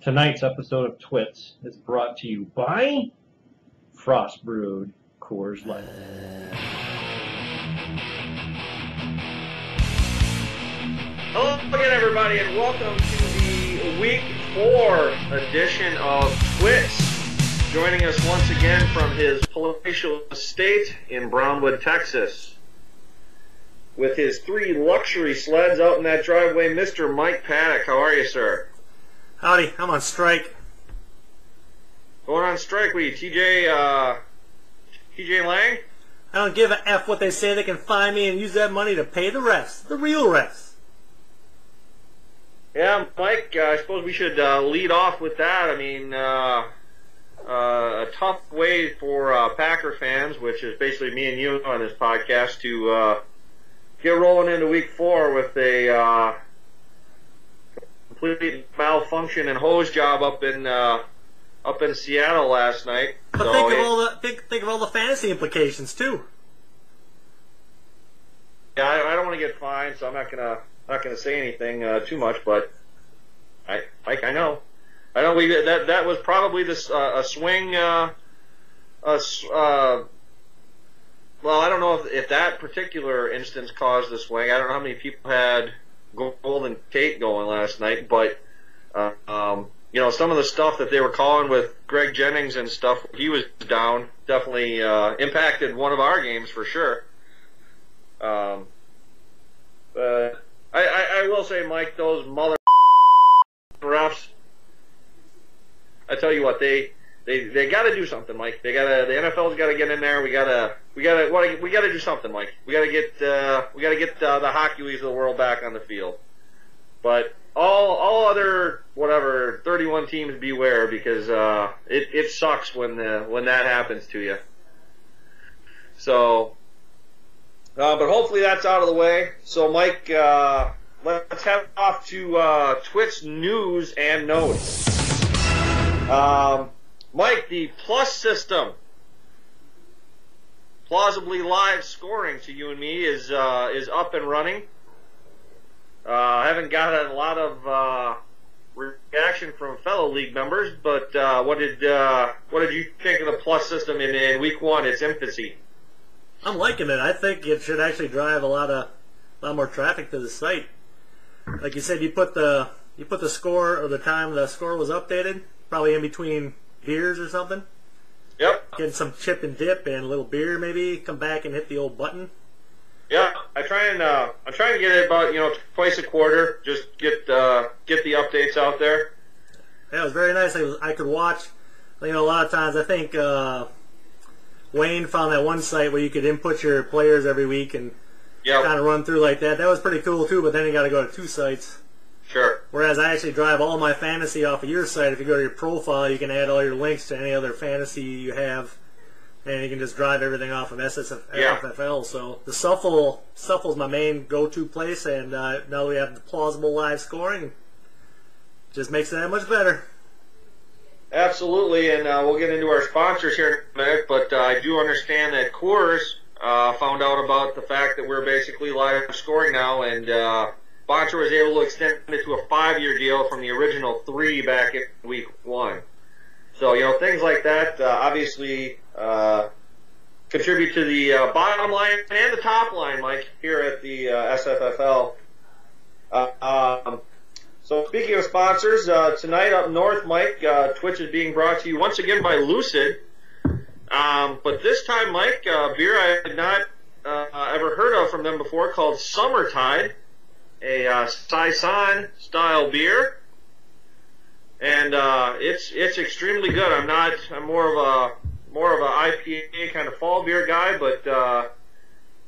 Tonight's episode of TWITS is brought to you by Frost Brewed Coors Light. Hello again, everybody, and welcome to the Week 4 edition of TWITS. Joining us once again from his palatial estate in Brownwood, Texas, with his 3 luxury sleds out in that driveway, Mr. Mike Paddock. How are you, sir? Howdy, I'm on strike. Going on strike with you, TJ Lang? I don't give a F what they say. They can fine me and use that money to pay the rest, the real rest. Yeah, Mike, I suppose we should lead off with that. I mean, a tough way for Packer fans, which is basically me and you on this podcast, to get rolling into Week 4 with a complete malfunction and hose job up in Seattle last night. But so think of all the fantasy implications too. Yeah, I don't want to get fined, so I'm not gonna say anything too much. But I know that was probably a swing. Well, I don't know if that particular instance caused the swing. I don't know how many people had Golden Tate going last night, but you know, some of the stuff that they were calling with Greg Jennings and stuff, he was down, definitely impacted one of our games for sure. I will say, Mike, those mother refs, I tell you what, they got to do something, Mike. The NFL's got to get in there. We got to do something, Mike. We got to get the Hockey's of the world back on the field. But all other 31 teams, beware, because it sucks when that happens to you. So, but hopefully that's out of the way. So, Mike, let's head off to Twit's news and notes. Mike, the plus system, plausibly live scoring to you and me, is up and running. I haven't gotten a lot of reaction from fellow league members, but what did you think of the plus system in Week 1, its infancy? I'm liking it. I think it should actually drive a lot more traffic to the site. Like you said, you put the score or the time the score was updated, probably in between beers or something. Yep. Getting some chip and dip and a little beer, maybe. Come back and hit the old button. Yeah, I'm trying to get it about twice a quarter. Just get the updates out there. Yeah, it was very nice. I could watch. A lot of times I think Wayne found that one site where you could input your players every week and kind of run through like that. That was pretty cool too. But then you got to go to 2 sites. Sure. Whereas I actually drive all my fantasy off of your site. If you go to your profile, you can add all your links to any other fantasy you have, and you can just drive everything off of SFL. So the Shuffle's my main go-to place, and now that we have the plausible live scoring, just makes it that much better. Absolutely, and we'll get into our sponsors here in a minute, but I do understand that Coors found out about the fact that we're basically live scoring now, and sponsor was able to extend it to a 5-year deal from the original 3 back in Week 1. So, things like that obviously contribute to the bottom line and the top line, Mike, here at the SFFL. So, speaking of sponsors, tonight up north, Mike, Twitch is being brought to you once again by Lucid. But this time, Mike, beer I had not ever heard of from them before, called Summertide, a Saison style beer. And it's extremely good. I'm more of a IPA kind of fall beer guy, but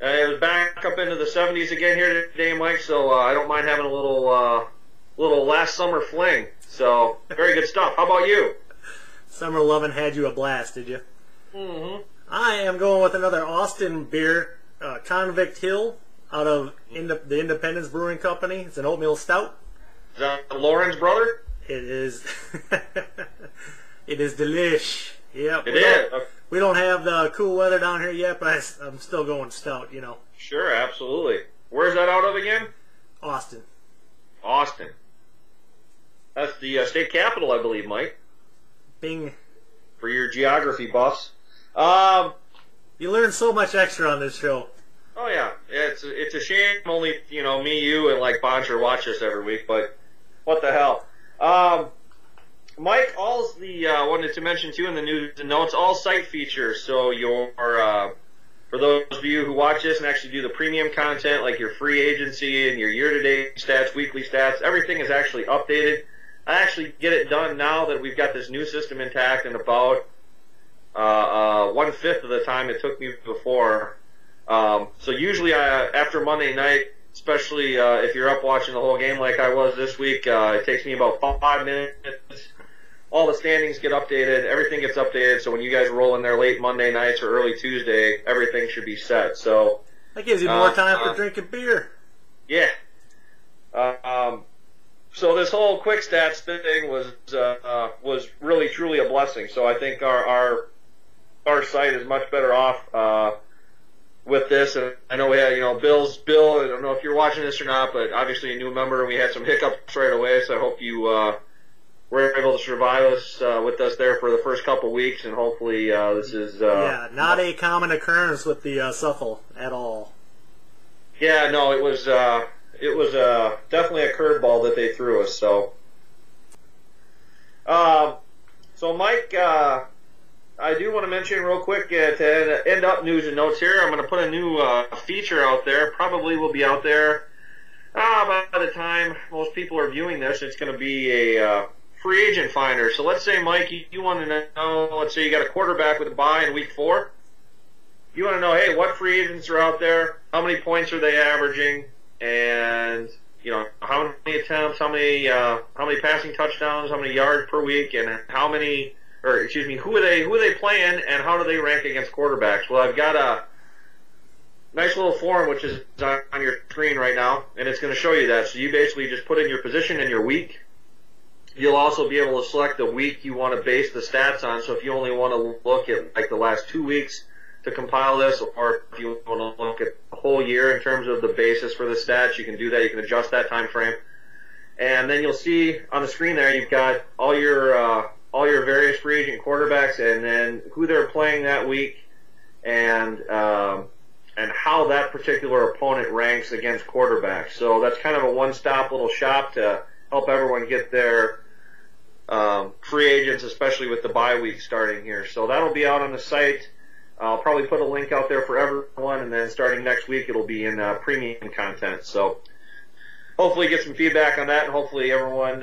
it was back up into the 70s again here today, Mike. So I don't mind having a little last summer fling. So very good stuff. How about you? Summer Lovin' had you a blast, did you? Mm-hmm. I am going with another Austin beer, Convict Hill, out of the Independence Brewing Company. It's an oatmeal stout. Is that Lauren's brother? It is. It is delish. Yep. It is. We don't have the cool weather down here yet, but I'm still going stout. Sure, absolutely. Where's that out of again? Austin. That's the state capital, I believe, Mike. Bing. For your geography buffs. You learn so much extra on this show. Oh yeah, it's a shame only me, you, and like Boncher watch this every week, but what the hell. Mike, all's the wanted to mention too in the news and notes, all site features. So for those of you who watch this and actually do the premium content, like your free agency and your year-to-date stats, weekly stats, everything is actually updated. I actually get it done now that we've got this new system intact in about 1/5 of the time it took me before. So usually after Monday night, especially if you're up watching the whole game like I was this week, it takes me about 5 minutes. All the standings get updated, everything gets updated, so when you guys roll in there late Monday nights or early Tuesday, everything should be set. So that gives you more time for drinking beer. Yeah. So this whole quick stats thing was really truly a blessing. So I think our site is much better off with this. And I know we had Bill. I don't know if you're watching this or not, but obviously a new member, and we had some hiccups right away. So I hope you were able to survive us with us there for the first couple weeks, and hopefully this is not a common occurrence with the Suffle at all. Yeah, no, it was definitely a curveball that they threw us. So, Mike, I do want to mention real quick to end up news and notes here. I'm going to put a new feature out there. Probably will be out there by the time most people are viewing this. It's going to be a free agent finder. So let's say, Mike, you want to know. Let's say you got a quarterback with a bye in week 4. You want to know, hey, what free agents are out there? How many points are they averaging? And how many attempts, how many passing touchdowns, how many yards per week, and who are they playing, and how do they rank against quarterbacks? Well, I've got a nice little form which is on your screen right now, and it's going to show you that. So you basically just put in your position and your week. You'll also be able to select the week you want to base the stats on. So if you only want to look at like the last 2 weeks to compile this, or if you want to look at the whole year in terms of the basis for the stats, you can do that. You can adjust that time frame, and then you'll see on the screen there you've got all your various free agent quarterbacks, and then who they're playing that week, and how that particular opponent ranks against quarterbacks. So that's kind of a one-stop little shop to help everyone get their free agents, especially with the bye week starting here. So that'll be out on the site. I'll probably put a link out there for everyone, and then starting next week it'll be in premium content. So hopefully get some feedback on that, and hopefully everyone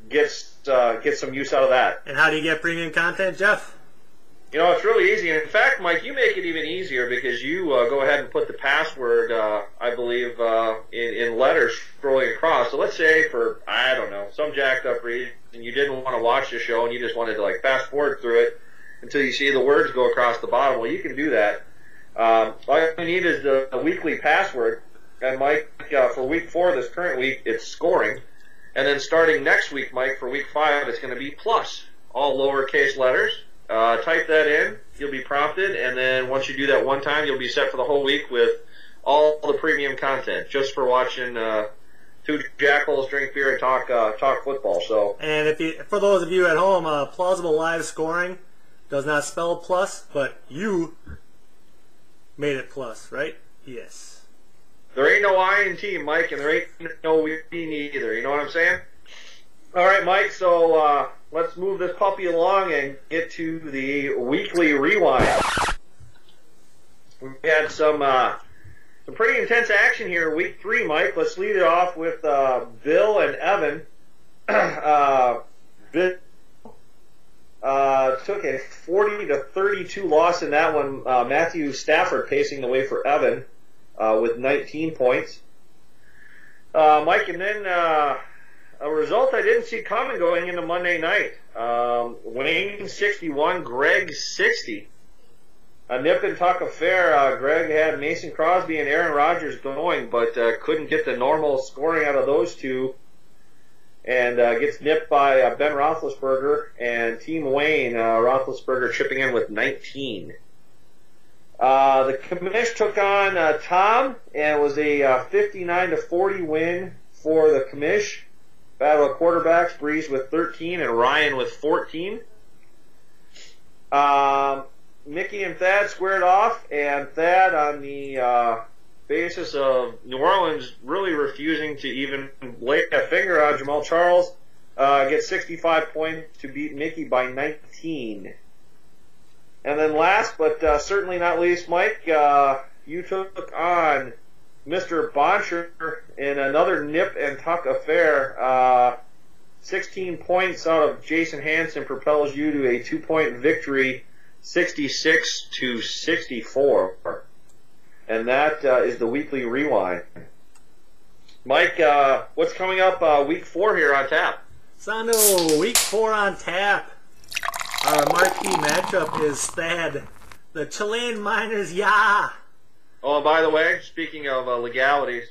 gets some use out of that. And how do you get premium content, Jeff? It's really easy. And in fact, Mike, you make it even easier because you go ahead and put the password, I believe, in letters scrolling across. So let's say for, I don't know, some jacked up reason you didn't want to watch the show and you just wanted to like fast forward through it until you see the words go across the bottom. Well, you can do that. All you need is the weekly password. And Mike, for week 4, this current week, it's scoring. And then starting next week, Mike, for week 5, it's going to be plus, all lowercase letters. Type that in, you'll be prompted, and then once you do that one time, you'll be set for the whole week with all the premium content, just for watching 2 jackals drink beer and talk football. So, and for those of you at home, plausible live scoring does not spell plus, but you made it plus, right? Yes. There ain't no I in team, Mike, and there ain't no we either. You know what I'm saying? All right, Mike, so let's move this puppy along and get to the weekly rewind. We've had some pretty intense action here week 3, Mike. Let's lead it off with Bill and Evan. Bill took a 40-32 loss in that one. Matthew Stafford pacing the way for Evan with 19 points. Mike, and then a result I didn't see coming going into Monday night. Wayne 61, Greg 60. A nip and tuck affair. Greg had Mason Crosby and Aaron Rodgers going, but couldn't get the normal scoring out of those two. And gets nipped by Ben Roethlisberger and Team Wayne. Roethlisberger chipping in with 19. The commish took on Tom, and it was a 59-40 win for the commish. Battle of quarterbacks, Breeze with 13 and Ryan with 14. Mickey and Thad squared off, and Thad on the basis of New Orleans really refusing to even lay a finger on Jamal Charles, gets 65 points to beat Mickey by 19. And then last but certainly not least, Mike, you took on Mr. Boncher in another nip and tuck affair. 16 points out of Jason Hansen propels you to a 2-point victory, 66-64. And that is the weekly rewind. Mike, what's coming up week 4 here on tap? Sondo, week 4 on tap. Our marquee matchup is Thad, the Chilean Miners, yeah. Oh, and by the way, speaking of legalities,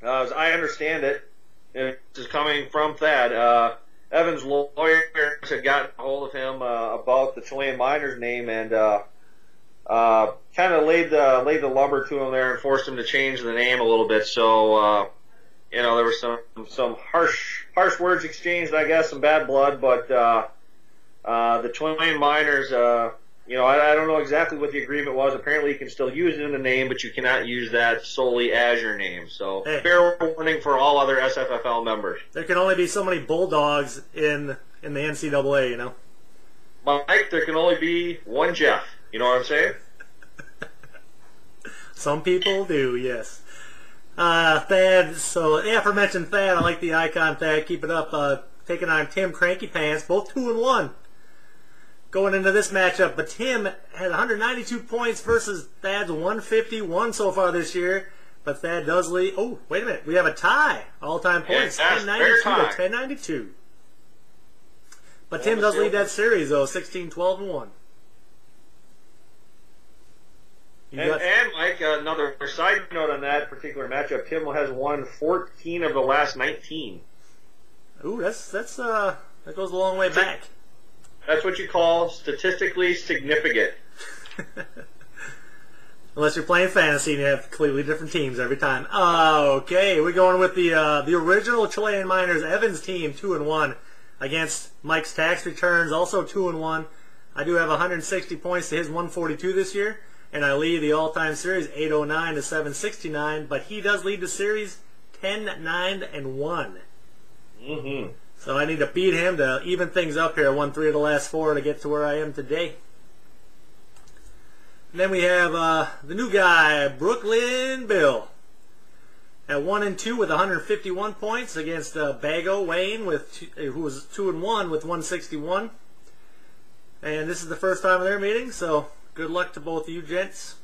as I understand it, and this is coming from Thad, Evan's lawyers had gotten a hold of him about the Chilean Miners name and kind of laid the lumber to him there and forced him to change the name a little bit. So, there was some harsh words exchanged, I guess, some bad blood, but the Chilean Miners, I don't know exactly what the agreement was. Apparently you can still use it in the name, but you cannot use that solely as your name. So, fair warning for all other SFFL members. There can only be so many Bulldogs in the NCAA, Mike, there can only be one Jeff. You know what I'm saying? Some people do, yes. Thad, so the aforementioned Thad, I like the icon Thad, keep it up, taking on Tim Cranky Pants, both 2-1. Going into this matchup, but Tim has 192 points versus Thad's 151 so far this year. But Thad does lead. Oh, wait a minute. We have a tie. All-time points. 1092 to 1092. But Tim does lead that series, though, 16-12-1. And Mike, another side note on that particular matchup, Tim has won 14 of the last 19. Ooh, that goes a long way back. That's what you call statistically significant. Unless you're playing fantasy and you have completely different teams every time. Okay, we're going with the original Chilean Miners Evans team, 2-1, against Mike's tax returns, also 2-1. I do have 160 points to his 142 this year, and I lead the all-time series 809 to 769. But he does lead the series 10-9-1. Mm-hmm. So I need to beat him to even things up here. I won 3 of the last 4 to get to where I am today. And then we have the new guy, Brooklyn Bill, at 1-2 with 151 points against Bago Wayne, who was 2-1 with 161. And this is the first time of their meeting, so good luck to both of you gents.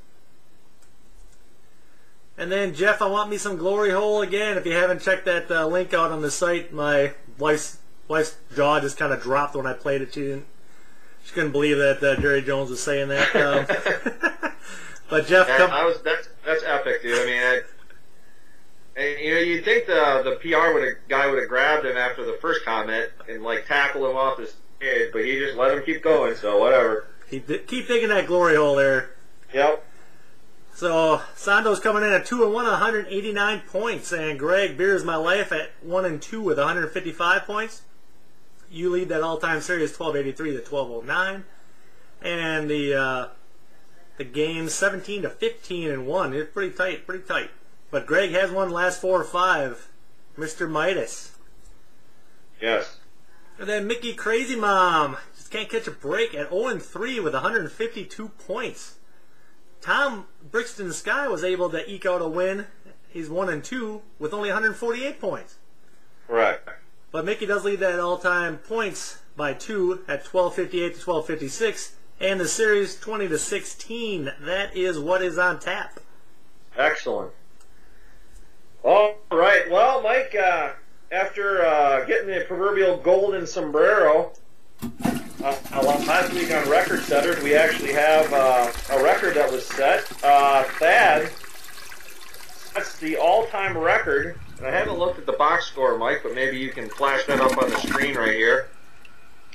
And then Jeff, I want me some glory hole again. If you haven't checked that link out on the site, my wife's jaw just kind of dropped when I played it. She couldn't believe that Jerry Jones was saying that. But Jeff, that's epic, dude. I mean, you'd think the PR guy would have grabbed him after the first comment and tackled him off his head, but he just let him keep going. So whatever. Keep digging that glory hole there. Yep. So Sondo's coming in at 2-1, 189 points, and Greg Beers My Life at 1-2 with 155 points. You lead that all-time series 1283 to 1209, and the game 17 to 15-1. It's pretty tight. But Greg has won the last 4 or 5. Mr. Midas. Yes. And then Mickey Crazy Mom just can't catch a break at 0-3 with 152 points. Tom Brixton Sky was able to eke out a win. He's 1-2 with only 148 points. Correct. But Mickey does lead that all-time points by 2 at 1258 to 1256, and the series 20 to 16. That is what is on tap. Excellent. All right. Well, Mike, after getting the proverbial golden sombrero last week on Record Setters, we actually have a record that was set. Thad, that's the all-time record. And I haven't looked at the box score, Mike, but maybe you can flash that up on the screen right here.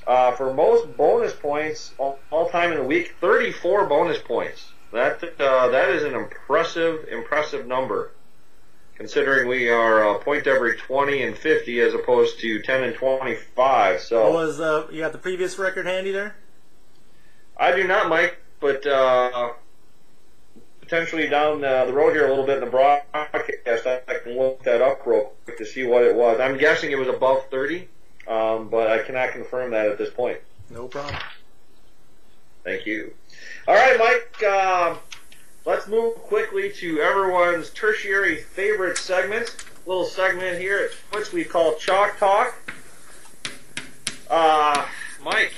For most bonus points all-time in the week, 34 bonus points. That is an impressive number. considering we are a point every 20 and 50 as opposed to 10 and 25. So what was you got the previous record handy there? I do not, Mike, but potentially down the road here a little bit in the broadcast, I can look that up real quick to see what it was. I'm guessing it was above 30, but I cannot confirm that at this point. No problem. Thank you. All right, Mike, let's move quickly to everyone's tertiary favorite segment. Little segment here at TWITS we call Chalk Talk. Mike,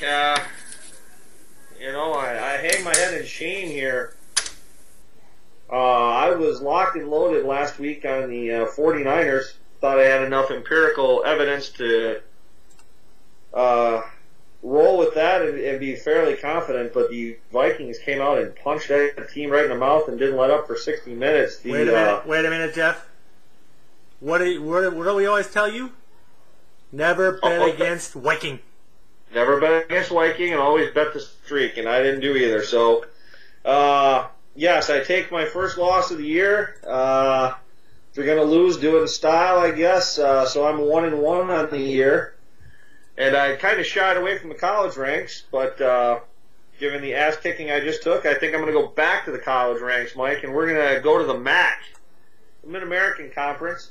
you know, I hang my head in shame here. I was locked and loaded last week on the 49ers. Thought I had enough empirical evidence to roll with that and be fairly confident, but the Vikings came out and punched that team right in the mouth and didn't let up for 60 minutes. Wait a minute, Jeff. What do we always tell you? Never bet against Viking. Never bet against Viking and always bet the streak, and I didn't do either. So, yes, I take my first loss of the year. If you're going to lose, do it in style, I guess. So I'm 1-1 on the year. And I kind of shied away from the college ranks, but given the ass-kicking I just took, I think I'm going to go back to the college ranks, Mike, and we're going to go to the MAC, the Mid-American Conference.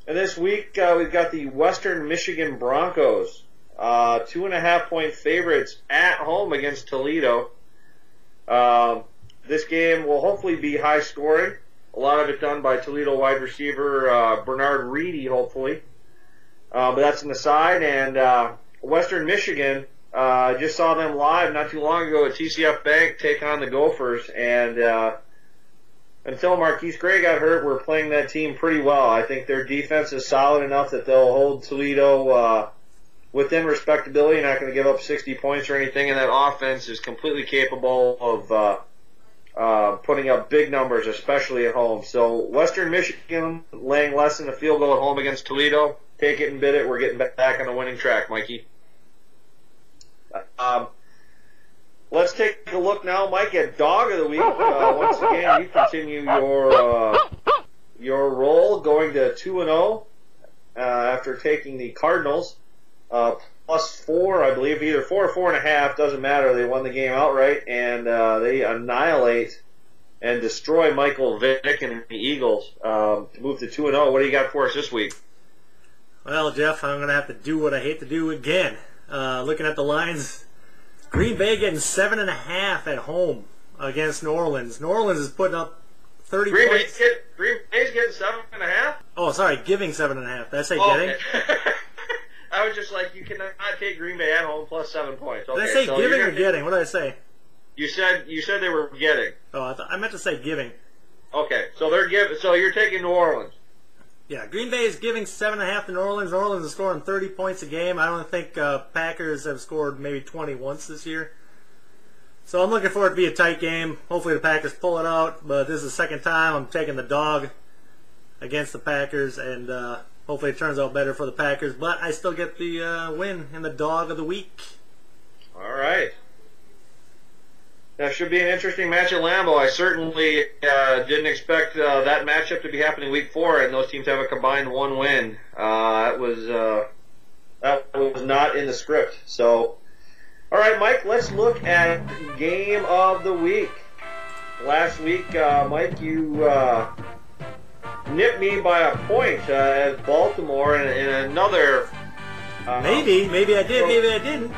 And this week we've got the Western Michigan Broncos, 2.5-point favorites at home against Toledo. This game will hopefully be high-scoring. A lot of it done by Toledo wide receiver Bernard Reedy, hopefully. But that's an aside. And Western Michigan, I just saw them live not too long ago at TCF Bank take on the Gophers. And until Marquise Gray got hurt, we're playing that team pretty well. I think their defense is solid enough that they'll hold Toledo within respectability. Not going to give up 60 points or anything. And that offense is completely capable of putting up big numbers, especially at home. So Western Michigan laying less than a field goal at home against Toledo. Take it and bid it. We're getting back on the winning track, Mikey. Let's take a look now, Mike, at Dog of the Week. Once again, you continue your role, going to 2-0 after taking the Cardinals. +4, I believe, either 4 or 4.5, doesn't matter. They won the game outright, and they annihilate and destroy Michael Vick and the Eagles to move to 2-0. What do you got for us this week? Well, Jeff, I'm going to have to do what I hate to do again. Looking at the lines, Green Bay getting 7.5 at home against New Orleans. New Orleans is putting up 30 points. Green Bay's getting 7.5? Oh, sorry, giving 7.5. Did I say getting? Okay. I was just like, you cannot take Green Bay at home plus 7 points. Okay, did I say giving or getting? What did I say? You said they were getting. Oh, I meant to say giving. Okay, so so you're taking New Orleans. Yeah, Green Bay is giving 7.5 to New Orleans. New Orleans is scoring 30 points a game. I don't think Packers have scored maybe 20 once this year. So I'm looking for it to be a tight game. Hopefully the Packers pull it out, but this is the second time I'm taking the dog against the Packers, and hopefully it turns out better for the Packers. But I still get the win in the Dog of the Week. All right. That should be an interesting match at Lambeau. I certainly didn't expect that matchup to be happening week 4, and those teams have a combined 1 win. That was not in the script. So, all right, Mike, let's look at Game of the Week. Last week, Mike, you nipped me by a point at Baltimore in another... maybe I did, maybe I didn't.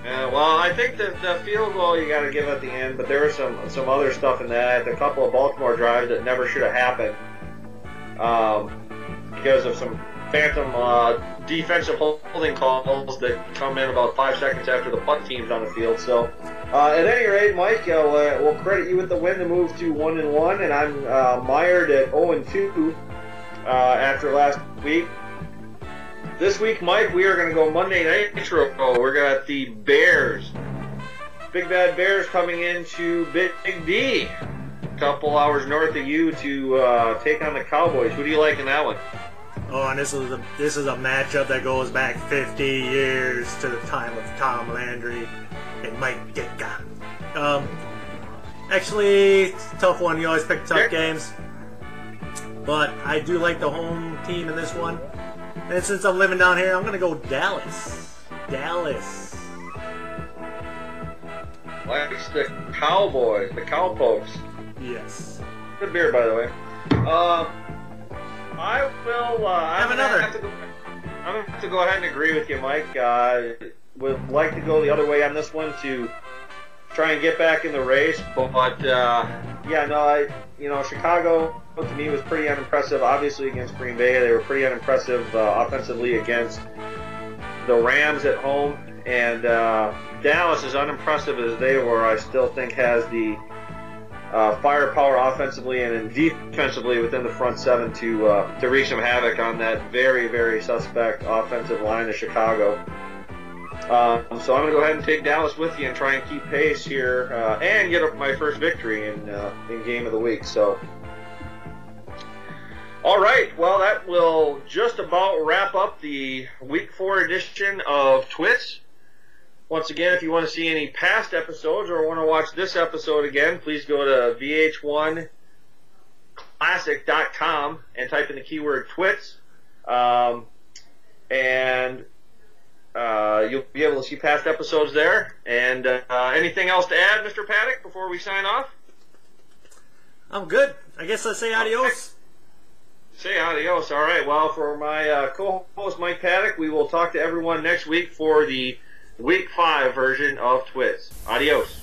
Well, I think that the field goal you got to give at the end, but there was some other stuff in that. A couple of Baltimore drives that never should have happened because of some phantom defensive holding calls that come in about 5 seconds after the punt team's on the field. So, at any rate, Mike, we'll credit you with the win to move to 1-1, and I'm mired at 0-2 after last week. This week, Mike, we are going to go Monday Night Nitro. We're got the Bears. Big Bad Bears coming into Big D. A couple hours north of you to take on the Cowboys. Who do you like in that one? Oh, and this is a matchup that goes back 50 years to the time of Tom Landry and Mike Ditka. Actually, it's a tough one. You always pick tough games. but I do like the home team in this one. And since I'm living down here, I'm going to go Dallas. Dallas. Likes the Cowboys, the Cowpokes. Yes. Good beer, by the way. I will. Have another. I'm going to have to go ahead and agree with you, Mike. Would like to go the other way on this one to try and get back in the race, but yeah, no, Chicago to me was pretty unimpressive. Obviously against Green Bay, they were pretty unimpressive offensively against the Rams at home, and Dallas, as unimpressive as they were, I still think has the firepower offensively and defensively within the front seven to wreak some havoc on that very, very suspect offensive line of Chicago. So I'm going to go ahead and take Dallas with you and try and keep pace here and get up my first victory in game of the week. So, all right, well, that will just about wrap up the Week 4 edition of TWITS. Once again, if you want to see any past episodes or want to watch this episode again, please go to vh1classic.com and type in the keyword TWITS. And you'll be able to see past episodes there. And anything else to add, Mr. Paddock, before we sign off? I'm good. I guess let's say adios. Say adios. All right. Well, for my co-host, Mike Paddock, we will talk to everyone next week for the Week 5 version of TWITS. Adios.